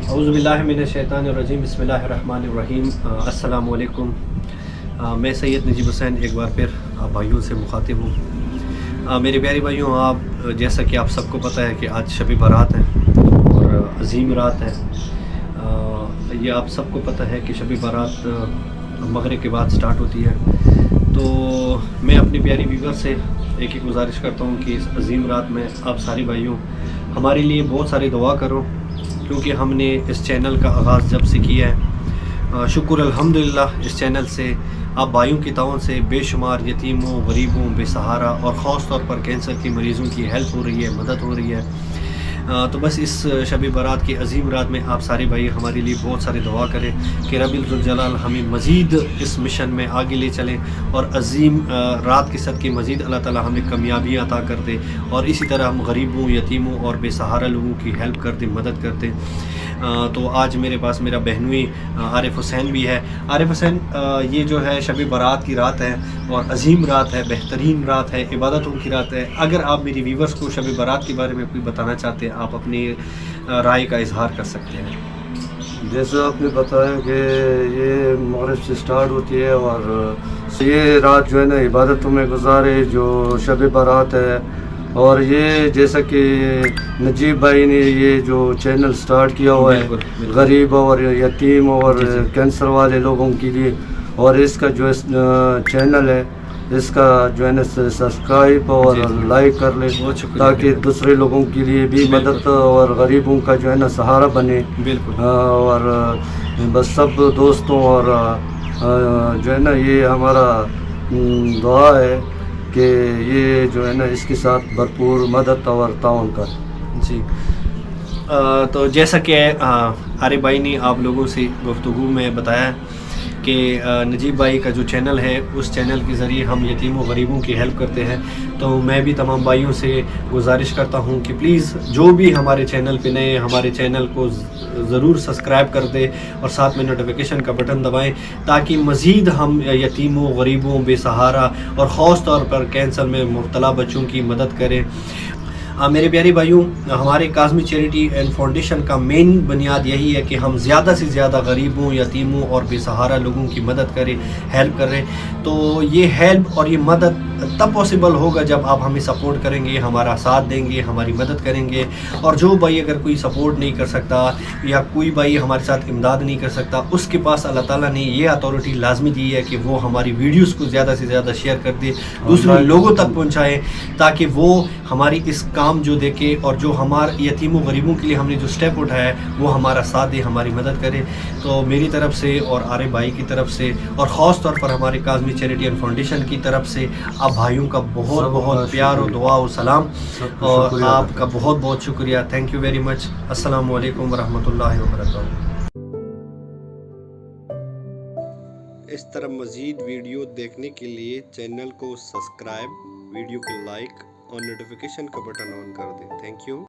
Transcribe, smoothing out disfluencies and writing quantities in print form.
اعوذ باللہ من الشیطان الرجیم بسم اللہ الرحمن الرحیم۔ السلام علیکم۔ میں سید نجیب حسین ایک بار پھر آپ بھائیوں سے مخاطب ہوں۔ میرے پیارے بھائیوں، آپ جیسا کہ آپ سب کو پتہ ہے کہ آج شب برات ہے اور عظیم رات ہے۔ یہ آپ سب کو پتہ ہے کہ شب برات مغرب کے بعد سٹارٹ ہوتی ہے۔ تو میں اپنے پیاری ویور سے ایک گزارش کرتا ہوں کہ اس عظیم رات میں آپ سارے بھائیوں ہمارے لیے بہت ساری دعا کرو، کیونکہ ہم نے اس چینل کا آغاز جب سے کیا ہے، شکر الحمدللہ اس چینل سے آپ بھائیوں کی تعاون سے بے شمار یتیموں، غریبوں، بے سہارا اور خاص طور پر کینسر کی مریضوں کی ہیلپ ہو رہی ہے، مدد ہو رہی ہے۔ تو بس اس شب برات کی عظیم رات میں آپ سارے بھائی ہمارے لیے بہت سارے دعا کریں کہ رب الجلال ہمیں مزید اس مشن میں آگے لے چلیں اور عظیم رات کے صدقے مزید اللہ تعالی ہمیں کامیابی عطا کر دے، اور اسی طرح ہم غریبوں، یتیموں اور بے سہارا لوگوں کی ہیلپ کر دیں، مدد کر دیں۔ تو آج میرے پاس میرا بہنوئی عارف حسین بھی ہے۔ عارف حسین، یہ جو ہے شب برات کی رات ہے اور عظیم رات ہے، بہترین رات ہے، عبادتوں کی رات ہے۔ اگر آپ میری ویورز کو شب برات کے بارے میں کوئی بتانا چاہتے ہیں، آپ اپنی رائے کا اظہار کر سکتے ہیں۔ جیسا آپ نے بتایا کہ یہ مغرب سے سٹارٹ ہوتی ہے اور یہ رات جو ہے نا عبادتوں میں گزارے، جو شب برات ہے۔ اور یہ جیسا کہ نجیب بھائی نے یہ جو چینل سٹارٹ کیا ہوا ہے غریب اور یتیم اور کینسر والے لوگوں کے لیے، اور اس کا جو چینل ہے اس کا جو ہے نا سبسکرائب اور لائک کر لے، تاکہ دوسرے لوگوں کے لیے بھی مدد اور غریبوں کا جو ہے نا سہارا بنے۔ اور بس سب دوستوں اور جو ہے نا یہ ہمارا دعا ہے کہ یہ جو ہے نا اس کے ساتھ بھرپور مدد اور تعاون کر۔ جی، تو جیسا کہ عارف بھائی نے آپ لوگوں سے گفتگو میں بتایا کہ نجیب بھائی کا جو چینل ہے اس چینل کے ذریعے ہم یتیموں غریبوں کی ہیلپ کرتے ہیں، تو میں بھی تمام بھائیوں سے گزارش کرتا ہوں کہ پلیز جو بھی ہمارے چینل پہ نئے ہمارے چینل کو ضرور سبسکرائب کر دے اور ساتھ میں نوٹیفیکیشن کا بٹن دبائیں، تاکہ مزید ہم یتیموں، غریبوں، بے سہارا اور خاص طور پر کینسر میں مبتلا بچوں کی مدد کریں۔ میرے پیارے بھائیوں، ہمارے کاظمی چیریٹی اینڈ فاؤنڈیشن کا مین بنیاد یہی ہے کہ ہم زیادہ سے زیادہ غریبوں، یتیموں اور بے سہارا لوگوں کی مدد کریں، ہیلپ کریں۔ تو یہ ہیلپ اور یہ مدد تب پاسبل ہوگا جب آپ ہمیں سپورٹ کریں گے، ہمارا ساتھ دیں گے، ہماری مدد کریں گے۔ اور جو بھائی اگر کوئی سپورٹ نہیں کر سکتا یا کوئی بھائی ہمارے ساتھ امداد نہیں کر سکتا، اس کے پاس اللہ تعالیٰ نے یہ اتھارٹی لازمی دی ہے کہ وہ ہماری ویڈیوز کو زیادہ سے زیادہ شیئر کر دے، دوسرے لوگوں تک پہنچائے، تاکہ وہ ہماری اس کام جو دیکھے اور جو ہمارے یتیموں غریبوں کے لیے ہم نے جو سٹیپ اٹھایا ہے وہ ہمارا ساتھ دے، ہماری مدد کرے۔ تو میری طرف سے اور عارف بھائی کی طرف سے اور خاص طور پر ہمارے کاظمی چیریٹی اینڈ فاؤنڈیشن کی طرف سے آپ بھائیوں کا بہت بہت پیار و دعا و سلام، اور آپ کا بہت بہت شکریہ۔ Thank you very much. السلام علیکم ورحمۃ اللہ وبرکاتہ۔ اس طرح مزید ویڈیو دیکھنے کے لیے چینل کو سبسکرائب، ویڈیو کو لائک اور نوٹیفیکیشن کا بٹن آن کر دیں۔ Thank you.